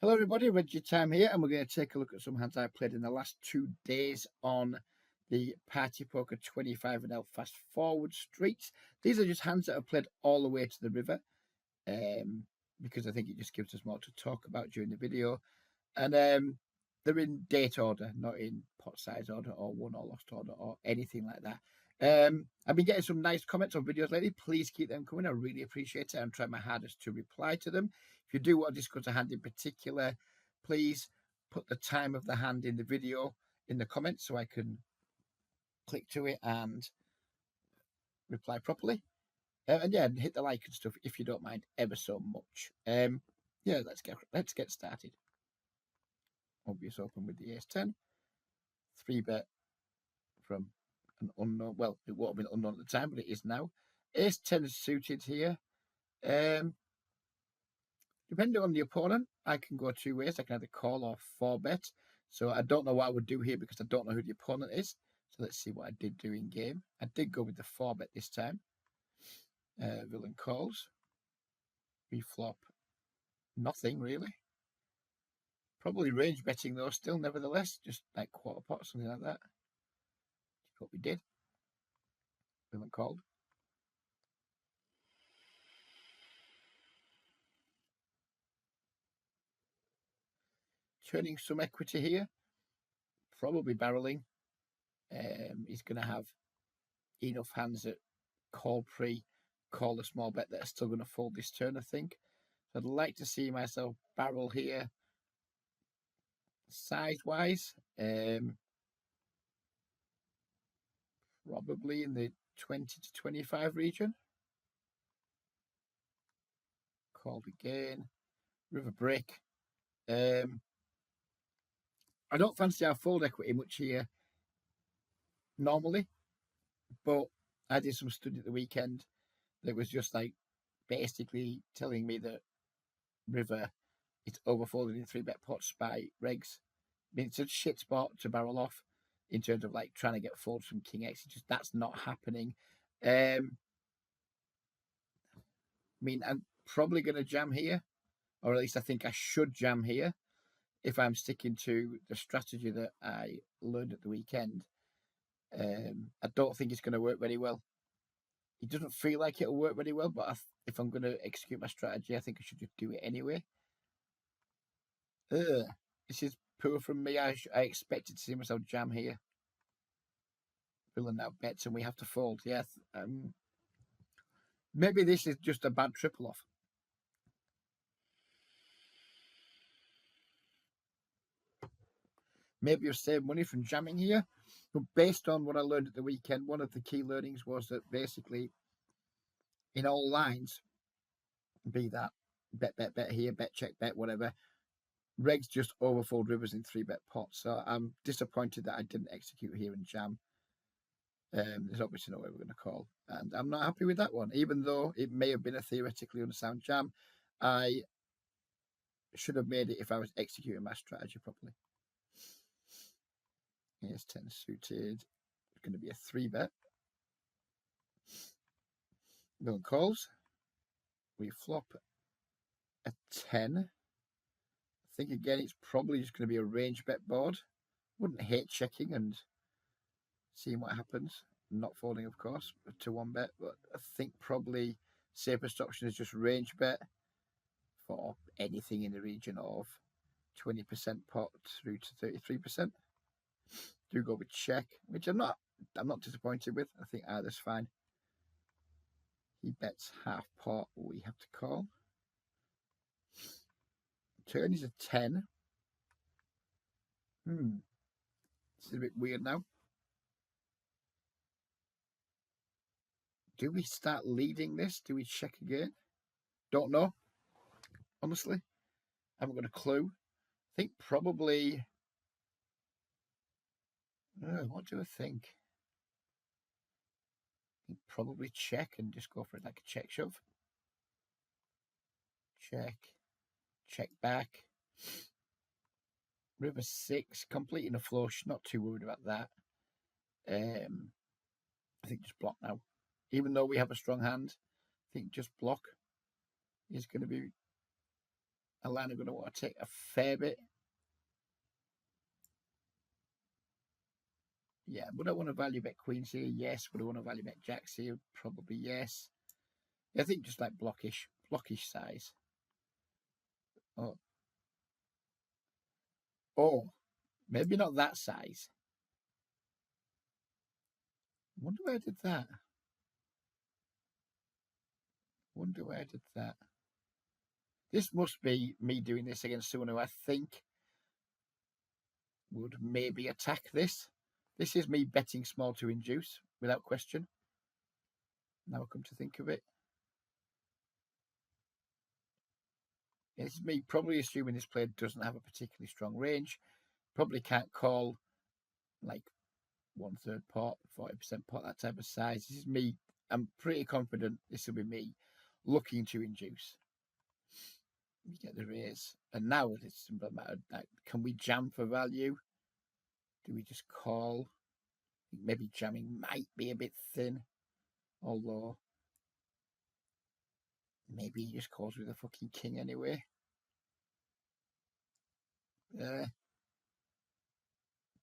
Hello everybody, Reggie Time here, and we're going to take a look at some hands I played in the last 2 days on the Party Poker 25 and L Fast Forward Streets. These are just hands that I've played all the way to the river, because I think it just gives us more to talk about during the video. And they're in date order, not in pot size order or won or lost order or anything like that. I've been getting some nice comments on videos lately. Please keep them coming. I really appreciate it. I'm trying my hardest to reply to them. If you do want to discuss a hand in particular, please put the time of the hand in the video in the comments so I can click to it and reply properly. And yeah, hit the like and stuff if you don't mind ever so much. Yeah, let's get started. Obvious open with the ace-10. 3-bet from an unknown. Well, it won't have been unknown at the time, but it is now. Ace-10 is suited here. Depending on the opponent, I can go two ways. I can either call or 4-bet. So I don't know what I would do here because I don't know who the opponent is. So let's see what I did do in game. I did go with the 4-bet this time. Villain calls. We flop nothing really. Probably range betting though still, nevertheless. Just like quarter pot, something like that. What we did. Villain called. Turning some equity here. Probably barreling. He's going to have enough hands that call pre, call a small bet that are still going to fold this turn, I think. So I'd like to see myself barrel here size-wise. Probably in the 20 to 25 region. Called again. River break. I don't fancy our fold equity much here normally, but I did some study at the weekend that was just like basically telling me that river is overfolded in 3-bet pots by regs. I mean, it's a shit spot to barrel off in terms of like trying to get folds from King X. It's just that's not happening. I mean, I'm probably going to jam here, or at least I think I should jam here if I'm sticking to the strategy that I learned at the weekend. I don't think it's going to work very well. It doesn't feel like it'll work very well, but if I'm going to execute my strategy, I think I should just do it anyway. This is poor from me. I expected to see myself jam here. Villain now bets and we have to fold. Yes. Maybe this is just a bad triple off. Maybe you'll save money from jamming here. But based on what I learned at the weekend, one of the key learnings was that basically in all lines, be that bet here, bet check, bet whatever, regs just overfold rivers in 3-bet pots. So I'm disappointed that I didn't execute here and jam. There's obviously no way we're going to call. And I'm not happy with that one. Even though it may have been a theoretically unsound jam, I should have made it if I was executing my strategy properly. Here's 10 suited. It's going to be a 3-bet. Villain calls. We flop a 10. I think again it's probably just going to be a range bet board. Wouldn't hate checking and seeing what happens. Not folding, of course, to 1-bet, but I think probably safest option is just range bet for anything in the region of 20% pot through to 33%. Do go with check, which I'm not disappointed with. I think either's fine. He bets half pot, we have to call. Turn is a 10. It's a bit weird now. Do we start leading this? Do we check again? Don't know. Honestly, I haven't got a clue. I think probably. What do I think? Probably check and just go for it like a check shove. Check. Check back. River 6, completing a flush. Not too worried about that. I think just block now. Even though we have a strong hand, I think just block is going to be a line I'm going to want to take a fair bit. Yeah, would I want to value bet queens here? Yes. Would I want to value bet jacks here? Probably yes. I think just like blockish size. Oh, oh, maybe not that size. Wonder where I did that. Wonder where I did that. This must be me doing this against someone who I think would maybe attack this. This is me betting small to induce, without question. Now I come to think of it. It's me probably assuming this player doesn't have a particularly strong range. Probably can't call like 1/3 pot, 40% pot, that type of size. This is me. I'm pretty confident this will be me looking to induce. You get the raise. And now it's a simple matter of, can we jam for value? Do we just call? Maybe jamming might be a bit thin. Although maybe he just calls with a fucking king anyway.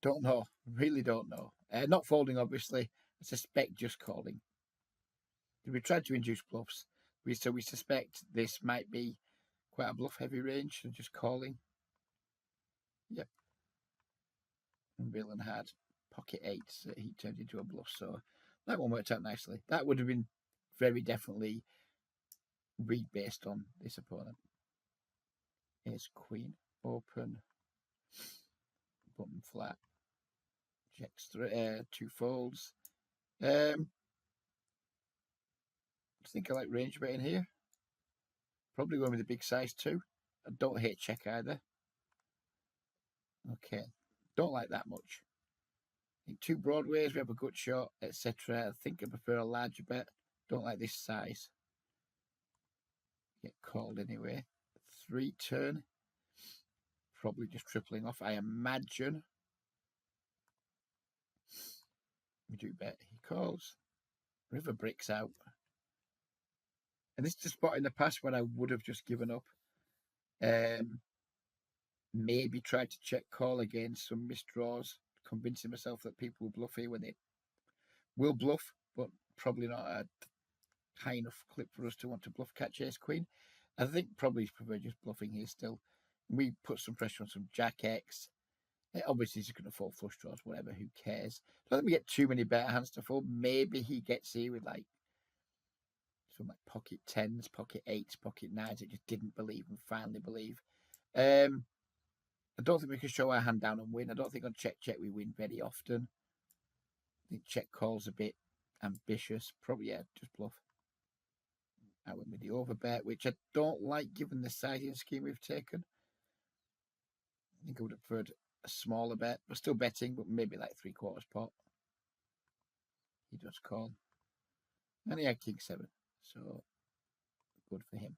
Don't know. Really don't know. Not folding, obviously. I suspect just calling. We tried to induce bluffs. So we suspect this might be quite a bluff heavy range, so just calling. Yep. And Villain had pocket eights that he turned into a bluff, so that one worked out nicely. That would have been very definitely read based on this opponent. Ace Queen, open, button flat, checks two folds. I think I like range betting here. Probably going with a big size too. I don't hate check either. Okay, don't like that much. In two broadways, we have a good shot, etc. I think I prefer a larger bet. Don't like this size. Get called anyway. 3 turn. Probably just tripling off, I imagine. We do bet. He calls. River bricks out. And this is a spot in the past where I would have just given up. Maybe tried to check call against some misdraws, convincing myself that people will bluff here when they will bluff, but probably not a high enough clip for us to want to bluff catch ace queen. I think probably he's prefer just bluffing here still. We put some pressure on some jack X. Obviously, he's going to fold flush draws, whatever, who cares? Don't think we get too many better hands to fold. Maybe he gets here with like some like pocket tens, pocket eights, pocket nines that just didn't believe and finally believe. I don't think we can show our hand down and win. I don't think on check we win very often. I think check call's a bit ambitious. Probably, yeah, just bluff. I went with the overbet, which I don't like given the sizing scheme we've taken. I think I would have preferred a smaller bet. We're still betting, but maybe like 3/4 pot. He does call. And he had king 7, so good for him.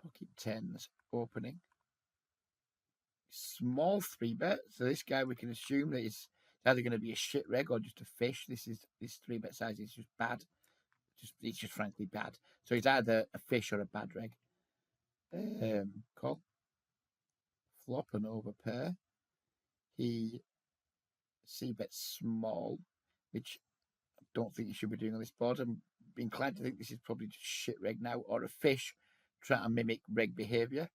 Pocket tens opening. Small 3-bet. So this guy, we can assume that it's either going to be a shit reg or just a fish. This 3-bet size is just bad. It's just frankly bad. So it's either a fish or a bad reg. Call. Flop and over pair. He c-bets small, which I don't think he should be doing on this board. I'm inclined to think this is probably just shit reg now, or a fish trying to mimic reg behavior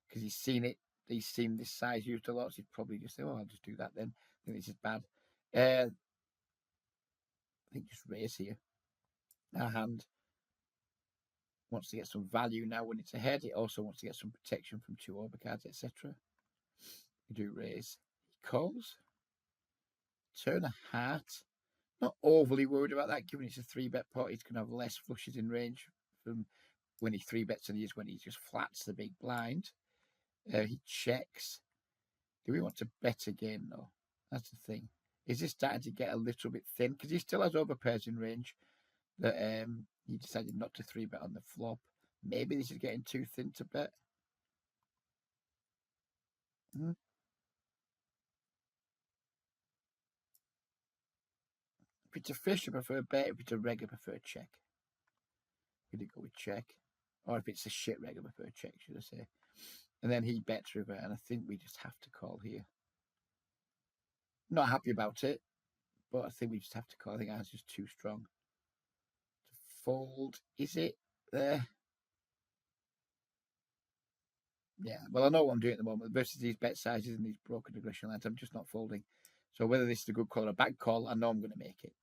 because he's seen it. He's seen this size used a lot. So he'd probably just say, "Oh, I'll just do that then." I think this is bad. I think just raise here. Our hand wants to get some value now when it's ahead. It also wants to get some protection from 2 overcards, etc. We do raise. He calls. Turn a heart. Not overly worried about that, given it's a 3-bet pot. He's going to have less flushes in range from when he 3-bets than he is when he just flats the big blind. He checks. Do we want to bet again, though? That's the thing. Is this starting to get a little bit thin? Because he still has overpairs in range that he decided not to 3-bet on the flop. Maybe this is getting too thin to bet. If it's a fish, I prefer bet. If it's a reg, I prefer check. We did go with check. Or if it's a shit regular per check, should I say. And then he bets river, and I think we just have to call here. Not happy about it, but I think we just have to call. I think ours is too strong to fold. Is it there? Yeah, well, I know what I'm doing at the moment. Versus these bet sizes and these broken aggression lines, I'm just not folding. So whether this is a good call or a bad call, I know I'm going to make it.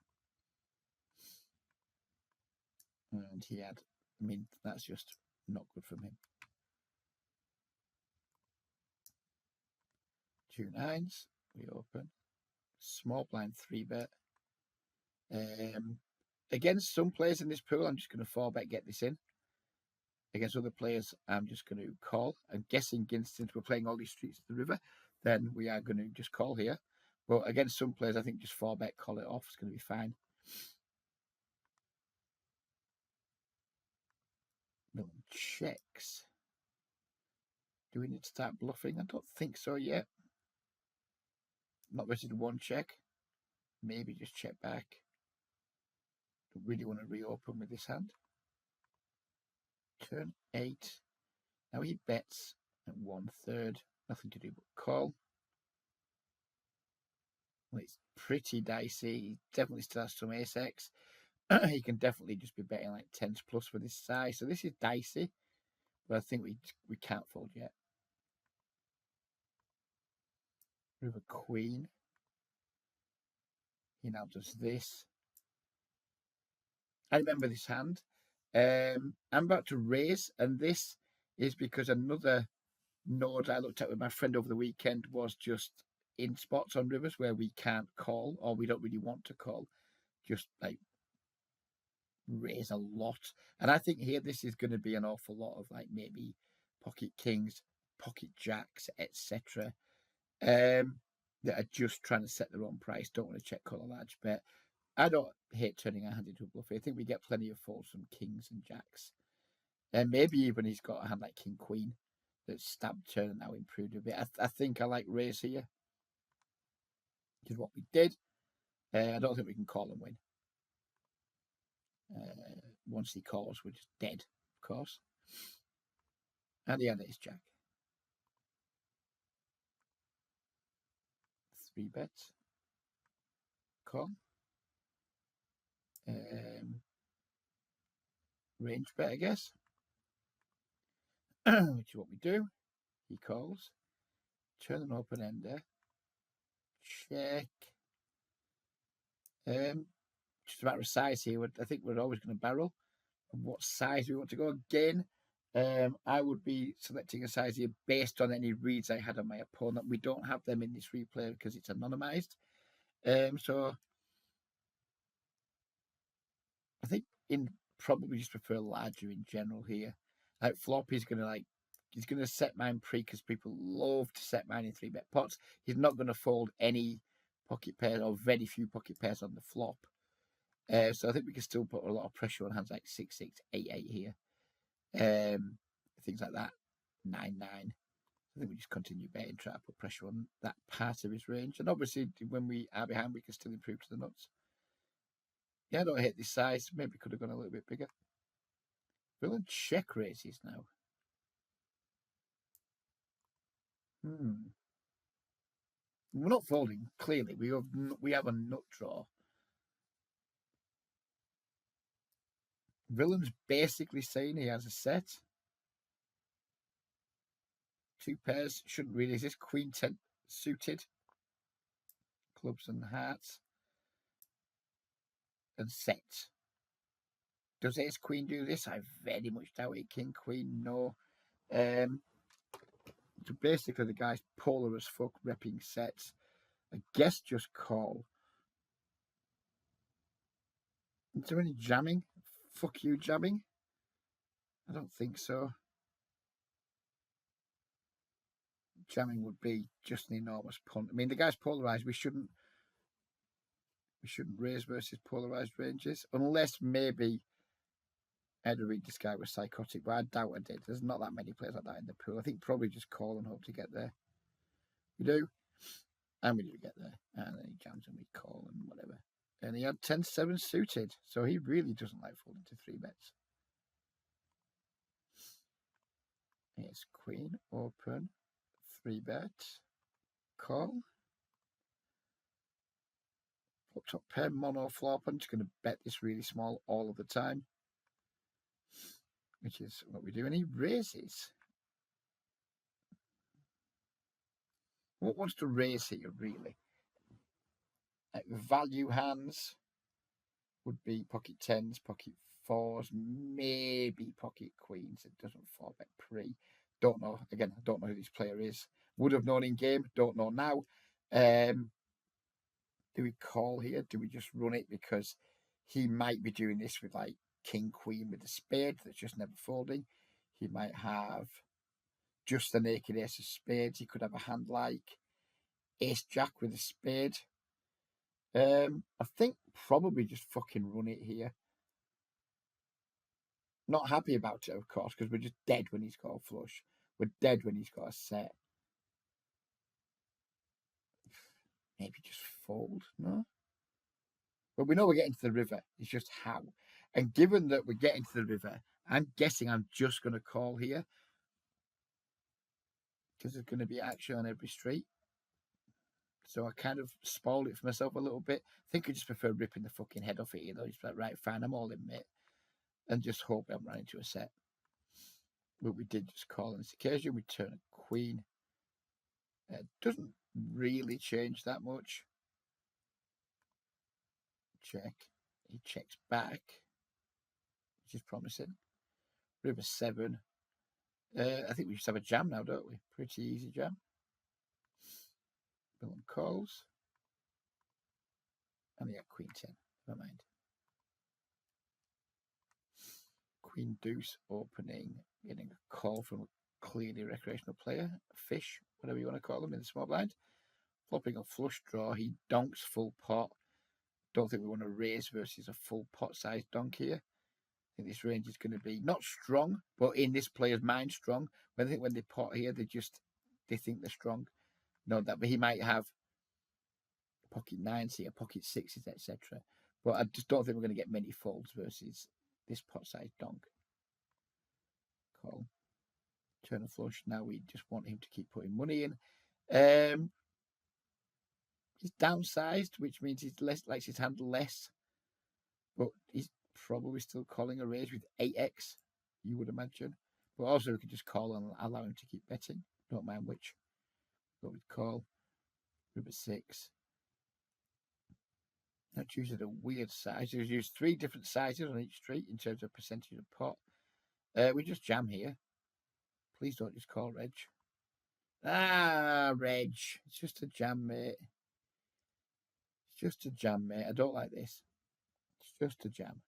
And he had, I mean, that's just not good from him. 2 9s, we open. Small blind 3-bet. Against some players in this pool, I'm just going to 4-bet, get this in. Against other players, I'm just going to call. I'm guessing since we're playing all these streets of the river, then we are going to just call here. But against some players, I think just 4-bet, call it off. It's going to be fine. No one checks. Do we need to start bluffing? I don't think so yet. Not versus 1 check. Maybe just check back. Don't really want to reopen with this hand. Turn 8. Now he bets at 1/3. Nothing to do but call. Well, it's pretty dicey. He definitely still has some ace-x. He can definitely just be betting like 10s plus with his size. So this is dicey. But I think we can't fold yet. River Queen. He now does this. I remember this hand. I'm about to raise, and this is because another node I looked at with my friend over the weekend was just in spots on rivers where we can't call, or we don't really want to call, just like raise a lot. And I think here this is going to be an awful lot of like maybe pocket kings, pocket jacks, etc. That are just trying to set their own price, don't want to check call a large bet. I don't hate turning our hand into a bluff. I think we get plenty of folds from kings and jacks. And maybe even he's got a hand like king queen that's stabbed turn and now improved a bit. I think I like raise here. Which is what we did. I don't think we can call and win. Once he calls, we're just dead, of course. And he had ace jack. 3 bets. Call. Range bet, I guess. Which is what we do. He calls. Turn an open ender. Check. Just a matter of size here. I think we're always going to barrel. And what size we want to go again? I would be selecting a size here based on any reads I had on my opponent. We don't have them in this replay because it's anonymized. So I think probably just prefer larger in general here. Like flop, he's gonna set mine pre because people love to set mine in 3-bet pots. He's not gonna fold any pocket pairs or very few pocket pairs on the flop. So I think we can still put a lot of pressure on hands like 6-6, 8-8 here. Things like that. 9-9. I think we just continue betting, try to put pressure on that part of his range. And obviously, when we are behind, we can still improve to the nuts. Yeah, I don't hate this size. Maybe could have gone a little bit bigger. Villain check raises now. We're not folding, clearly. We have a nut draw. Villain's basically saying he has a set. 2 pairs shouldn't really exist. Queen 10 suited. Clubs and hearts. And set. Does ace queen do this? I very much doubt it. King queen, no. So basically the guy's polar as fuck, repping sets. I guess just call. Is there any jamming? Fuck you jamming? I don't think so. Jamming would be just an enormous punt. I mean, the guy's polarized. We shouldn't raise versus polarized ranges unless maybe I had to read this guy was psychotic, but I doubt I did. There's not that many players like that in the pool. I think probably just call and hope to get there. We do, and we do get there, and then he jams and we call and whatever. And he had 10-7 suited, so he really doesn't like folding to 3 bets. Ace queen, open, 3-bet, call. Flop top pair, mono flop. I'm just going to bet this really small all of the time, which is what we do. And he raises. What wants to raise here, really? Value hands would be pocket tens, pocket fours, maybe pocket queens. It doesn't fall bet pre. Don't know. Again, I don't know who this player is. Would have known in game. Don't know now. Do we call here? Do we just run it because he might be doing this with like king queen with a spade that's just never folding? He might have just the naked ace of spades. He could have a hand like ace jack with a spade. I think probably just fucking run it here. Not happy about it, of course, because we're just dead when he's got a flush. We're dead when he's got a set. Maybe just fold, no? But we know we're getting to the river. It's just how. And given that we're getting to the river, I'm guessing I'm just going to call here. Because there's going to be action on every street. So I kind of spoiled it for myself a little bit. I think I just prefer ripping the fucking head off it, you know. Just like, right, fine, I'm all in, mate. And just hope I'm running into a set. But we did just call on this occasion. We turn a queen. Doesn't really change that much. Check. He checks back, which is promising. River 7. I think we just have a jam now, don't we? Pretty easy jam. Villain calls. And yeah, queen 10. Never mind. Queen deuce opening, getting a call from a clearly recreational player, a fish, whatever you want to call them in the small blind. Flopping a flush draw, he donks full pot. Don't think we want to raise versus a full pot size donk here. I think this range is going to be not strong, but in this player's mind strong. But I think when they pot here, they think they're strong. No, that but he might have pocket nines here, pocket sixes, etc. But I just don't think we're going to get many folds versus this pot size donk. Call. Turn a flush. Now we just want him to keep putting money in. He's downsized, which means he's likes his hand less. But he's probably still calling a raise with 8x, you would imagine. But also we could just call and allow him to keep betting. Don't mind which. Go with call. River 6. Now choosing a weird size. We've used 3 different sizes on each street in terms of percentage of pot. We just jam here. Please don't just call Reg. Ah, Reg. It's just a jam, mate. It's just a jam, mate. I don't like this. It's just a jam.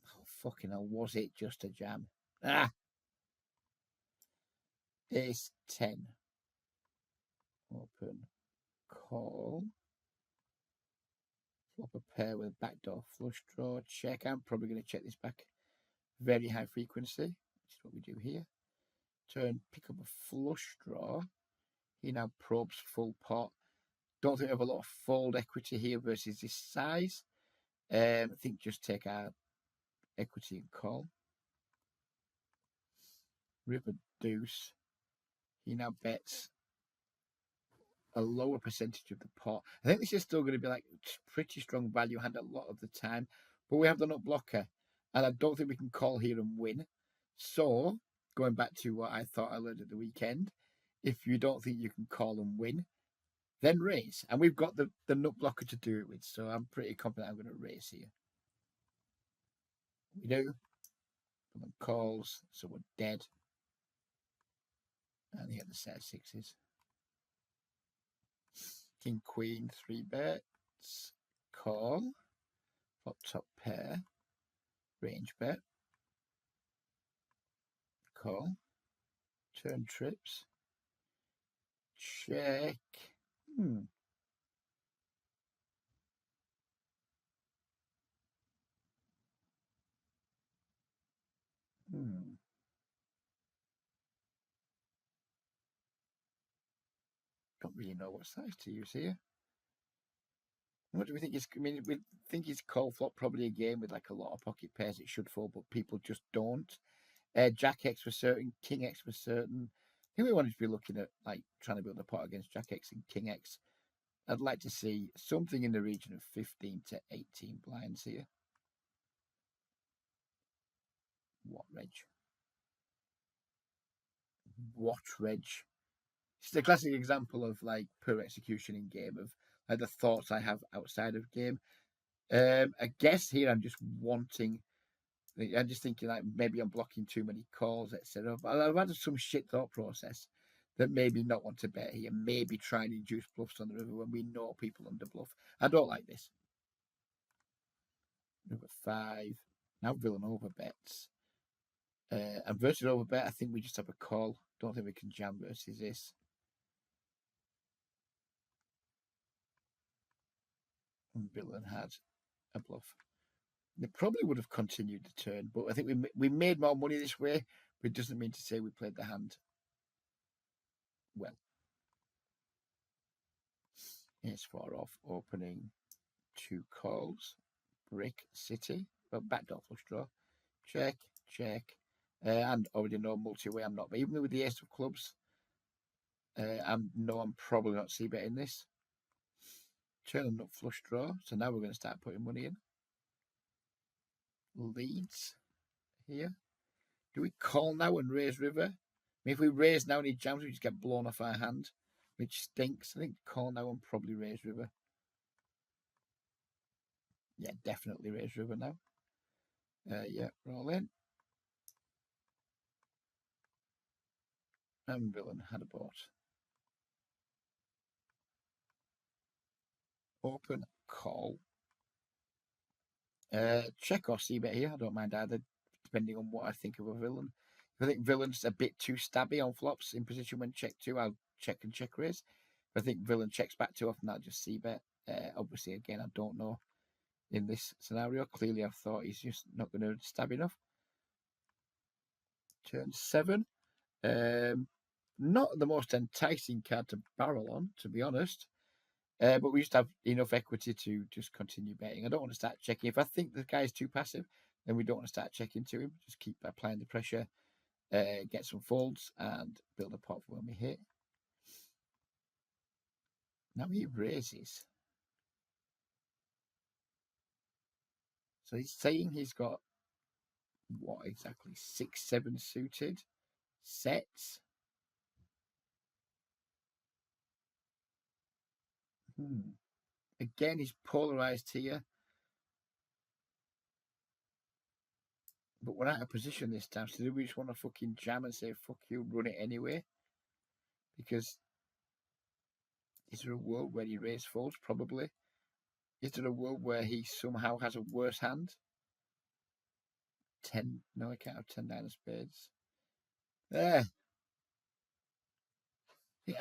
Oh, fucking hell. Was it just a jam? Ah! Ace 10. Open. Call. Flop a pair with a backdoor flush draw. Check. I'm probably going to check this back. Very high frequency, which is what we do here. Turn, pick up a flush draw. He now probes full pot. Don't think we have a lot of fold equity here versus this size. I think just take our equity and call. River deuce. He now bets a lower percentage of the pot. I think this is still going to be like pretty strong value hand a lot of the time, but we have the nut blocker, and I don't think we can call here and win. So, going back to what I thought I learned at the weekend, if you don't think you can call and win, then raise. And we've got the nut blocker to do it with, so I'm pretty confident I'm going to raise here. We do. Someone calls, so we're dead. And the other set of sixes. King, queen, 3 bets. Call. Flop top pair. Range bet. Call. Turn trips. Check. Don't really know what size to use here. What do we think is? I mean, we think he's call flop probably a game with like a lot of pocket pairs. It should fold, but people just don't. Jack X was certain, King X was certain. I think we wanted to be looking at like trying to build a pot against Jack X and King X. I'd like to see something in the region of 15 to 18 blinds here. What reg? What reg? It's a classic example of like poor execution in game of like the thoughts I have outside of game. I guess here I'm just wanting. I'm just thinking like maybe I'm blocking too many calls, etc. But I've had some shit thought process that maybe not want to bet here, maybe try and induce bluffs on the river when we know people under bluff. I don't like this. Number 5. Now villain over bets. And versus over bet, I think we just have a call. Don't think we can jam versus this. And villain had a bluff. They probably would have continued the turn, but I think we made more money this way, but it doesn't mean to say we played the hand well. It's 4 off, opening 2 calls. Brick City. Well, backdoor flush draw. Check, check. And already know multi-way I'm not. But even with the ace of clubs, I'm probably not c-betting this. Turn up flush draw. So now we're going to start putting money in. Leads here. Do we call now and raise river? I mean, if we raise now and he jams, we just get blown off our hand, which stinks. I think call now and probably raise river. Yeah, definitely raise river now. Yeah, roll in. And villain had a board. Open, call. Check or c-bet here. I don't mind either, depending on what I think of a villain. If I think villain's a bit too stabby on flops in position when check 2, I'll check and check raise. If I think villain checks back too often, I'll just c-bet. Obviously, again, I don't know in this scenario. Clearly, I've thought he's just not going to stab enough. Turn 7. Not the most enticing card to barrel on, to be honest. But we just have enough equity to just continue betting. I don't want to start checking. If I think the guy's too passive, then we don't want to start checking to him. Just keep applying the pressure, get some folds, and build a pot for when we hit. Now he raises. So he's saying he's got, what exactly, 6, 7 suited sets. Again, he's polarized here. But we're out of position this time, so do we just want to fucking jam and say, fuck you, run it anyway? Because is there a world where he raise folds? Probably. Is there a world where he somehow has a worse hand? 10. No, I can't have 10 9 of spades. There.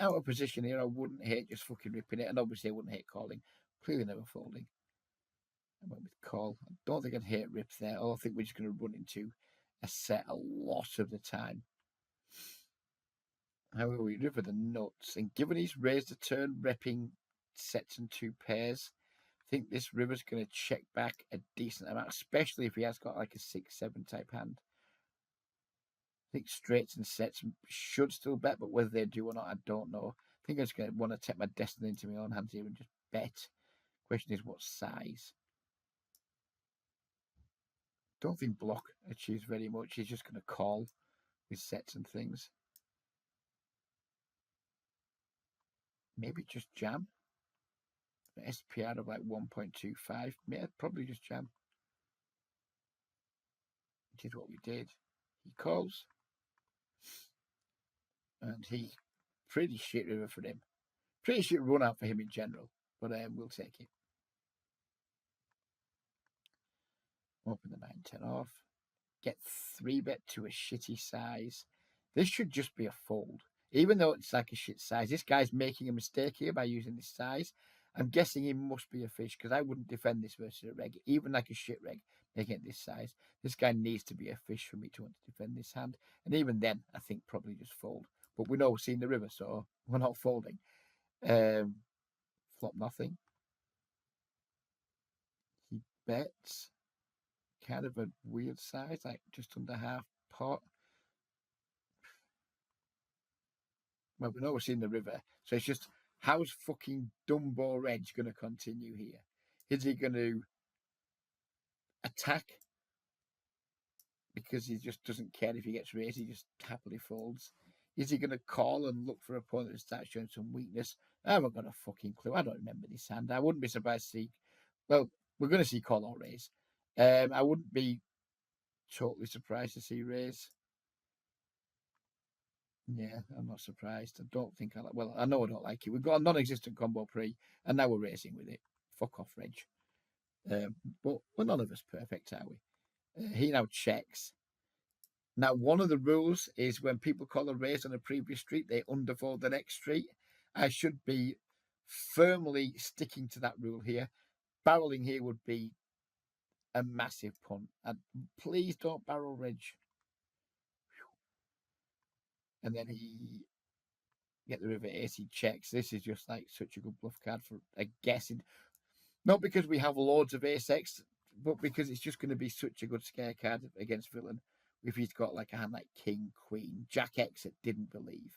Out of position here, I wouldn't hate just fucking ripping it. And obviously, I wouldn't hate calling. Clearly, never folding. I went with call. I don't think I'd hate rip there. I think we're just going to run into a set a lot of the time. However, we river the nuts. And given he's raised a turn, repping sets and 2 pairs, I think this river's going to check back a decent amount, especially if he has got like a 6-7 type hand. I think straights and sets should still bet, but whether they do or not, I don't know. I think I'm just going to want to take my destiny into my own hands here and just bet. Question is, what size? Don't think block achieves very much. He's just going to call with sets and things. Maybe just jam. SPR of like 1.25. Yeah, probably just jam. Which is what we did. He calls. And he pretty shit river for him. Pretty shit run out for him in general. But we'll take it. Open the 9-10 off. Get 3-bet to a shitty size. This should just be a fold. Even though it's like a shit size, this guy's making a mistake here by using this size. I'm guessing he must be a fish because I wouldn't defend this versus a reg, even like a shit reg, making it this size. This guy needs to be a fish for me to want to defend this hand. And even then, I think probably just fold. But we know we're seeing the river, so we're not folding. Flop nothing. He bets kind of a weird size, like just under half pot. Well, we know we're seeing the river, so it's just how's fucking Dumbo Reg going to continue here? Is he going to attack because he just doesn't care if he gets raised? He just happily folds. Is he going to call and look for an opponent that starts showing some weakness? I haven't got a fucking clue. I don't remember this hand. I wouldn't be surprised to see. Well, we're going to see call or raise. I wouldn't be totally surprised to see raise. Yeah, I'm not surprised. I don't think I like. Well, I know I don't like it. We've got a non-existent combo pre, and now we're racing with it. Fuck off, Reg. But we're none of us perfect, are we? He now checks. Now, one of the rules is when people call a raise on a previous street, they underfold the next street. I should be firmly sticking to that rule here. Barreling here would be a massive punt. And please don't barrel Reg. And then he get the river ace, he checks. This is just like such a good bluff card for a guessing. Not because we have loads of ace X, but because it's just going to be such a good scare card against villain. If he's got like a hand like King, Queen, Jack X that didn't believe,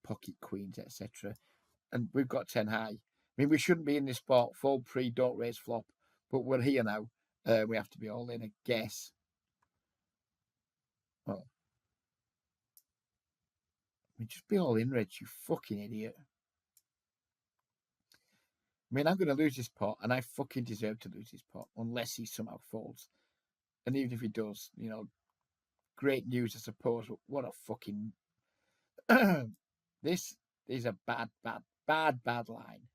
pocket queens, etc. And we've got 10 high. I mean, we shouldn't be in this spot. Fold pre, don't raise flop. But we're here now. We have to be all in, I guess. Well, I mean, just be all in, Reg, you fucking idiot. I mean, I'm going to lose this pot, and I fucking deserve to lose this pot, unless he somehow falls. And even if he does, you know, great news, I suppose, but what a fucking... This is a bad line.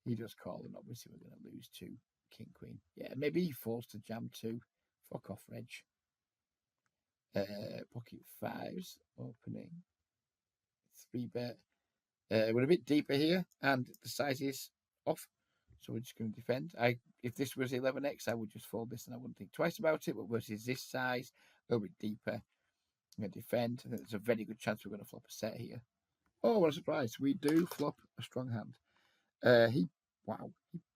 He does call, and obviously we're going to lose to King, Queen. Yeah, maybe he falls to jam too. Fuck off, Reg. Pocket fives, opening. 3-bet. We're a bit deeper here, and the size is off, so we're just going to defend. If this was 11x, I would just fold this, and I wouldn't think twice about it. But versus this size, a little bit deeper, I'm going to defend. I think there's a very good chance we're going to flop a set here. Oh, what a surprise! We do flop a strong hand. He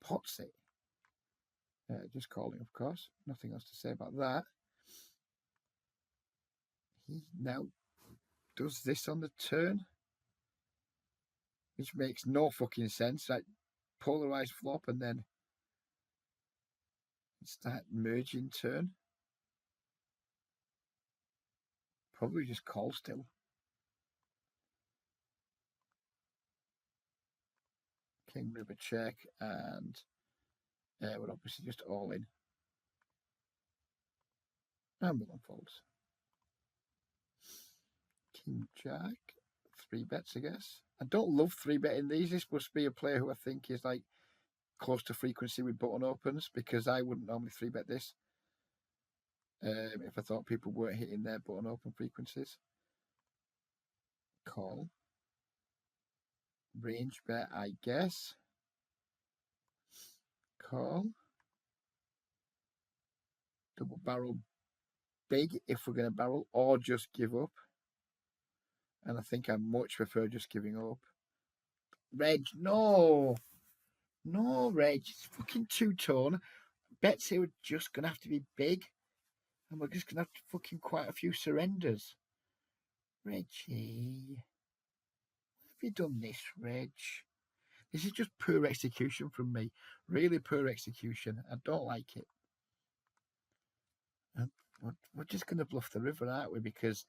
pots it. Just calling, of course. Nothing else to say about that. He now does this on the turn, which makes no fucking sense. Like polarized flop and then start merging turn. Probably just call still. King river check, and we're obviously just all in. And one folds. King jack, 3-bets, I guess. I don't love 3-betting these. This must be a player who I think is like close to frequency with button opens, because I wouldn't normally 3-bet this if I thought people weren't hitting their button open frequencies. Call. Range bet, I guess. Call. Double barrel big if we're going to barrel, or just give up. And I think I much prefer just giving up. Reg, no. No, Reg. It's fucking two-tone. Bets here are just going to have to be big. And we're just going to have fucking quite a few surrenders. Reggie. Why have you done this, Reg? This is just poor execution from me. Really poor execution. I don't like it. And we're just going to bluff the river, aren't we? Because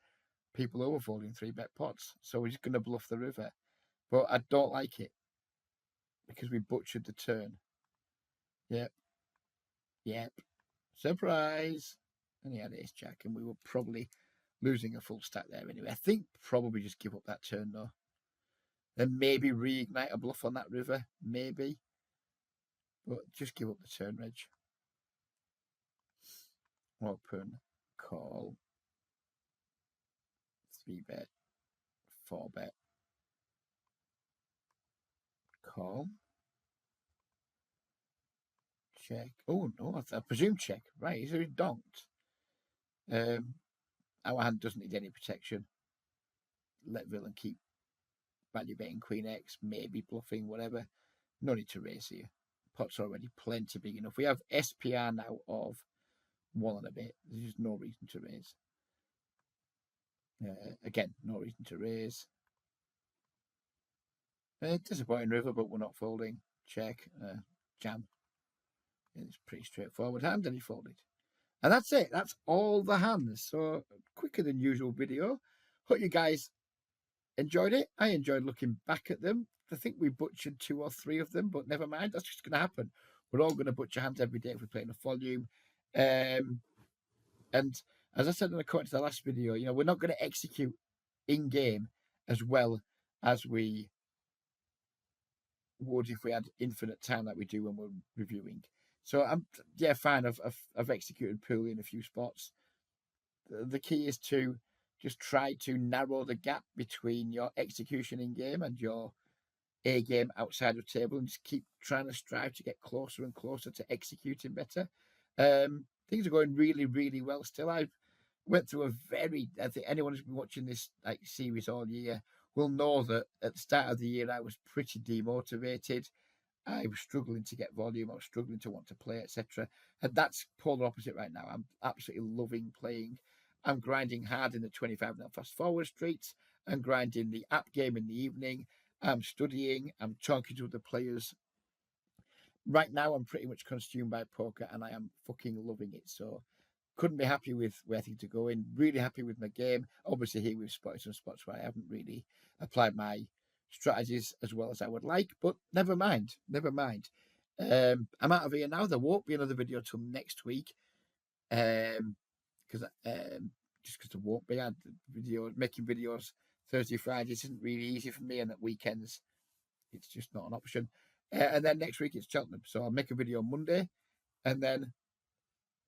people overfolding 3-bet pots. So we're just going to bluff the river. But I don't like it, because we butchered the turn. Yep. Surprise. And he had ace jack, and we were probably losing a full stack there anyway. I think probably just give up that turn though. Then maybe reignite a bluff on that river. Maybe. But just give up the turn, Reg. Open. Call. 3-bet. 4-bet. Call. Check. Oh, no, I presume check. Right, he's donked. Our hand doesn't need any protection. Let villain keep value betting Queen X, maybe bluffing, whatever. No need to raise here. Pot's already plenty big enough. We have SPR now of 1 and a bit. There's just no reason to raise. Again, no reason to raise. Disappointing river, but we're not folding. Check. Jam. It's pretty straightforward hand, and he folded. And that's it. That's all the hands. So quicker than usual video. Hope you guys enjoyed it. I enjoyed looking back at them. I think we butchered 2 or 3 of them, but never mind. That's just going to happen. We're all going to butcher hands every day if we're playing a volume. And as I said in the comment to the last video, we're not going to execute in game as well as we would if we had infinite time like we do when we're reviewing. So I'm fine. I've executed poorly in a few spots. The key is to just try to narrow the gap between your execution in game and your A game outside of table, and just keep trying to strive to get closer and closer to executing better. Things are going really, really well still. I went through I think anyone who's been watching this series all year will know that at the start of the year I was pretty demotivated. I was struggling to get volume. I was struggling to want to play, etc. And that's polar opposite right now. I'm absolutely loving playing. I'm grinding hard in the 25 now fast forward streets. I'm grinding the app game in the evening. I'm studying. I'm talking to other players. Right now, I'm pretty much consumed by poker, and I am fucking loving it. So, couldn't be happy with where things are going. Really happy with my game. Obviously, here we've spotted some spots where I haven't really applied my strategies as well as I would like, but never mind. Never mind. I'm out of here now. There won't be another video till next week, because just because there won't be. Making videos Thursday, Fridays isn't really easy for me, and at weekends it's just not an option. And then next week it's Cheltenham, so I'll make a video on Monday, and then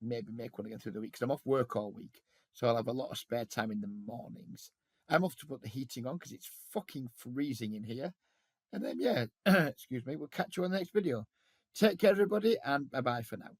maybe make one again through the week because I'm off work all week, so I'll have a lot of spare time in the mornings. I'm off to put the heating on because it's fucking freezing in here. And then, excuse me, we'll catch you on the next video. Take care, everybody, and bye-bye for now.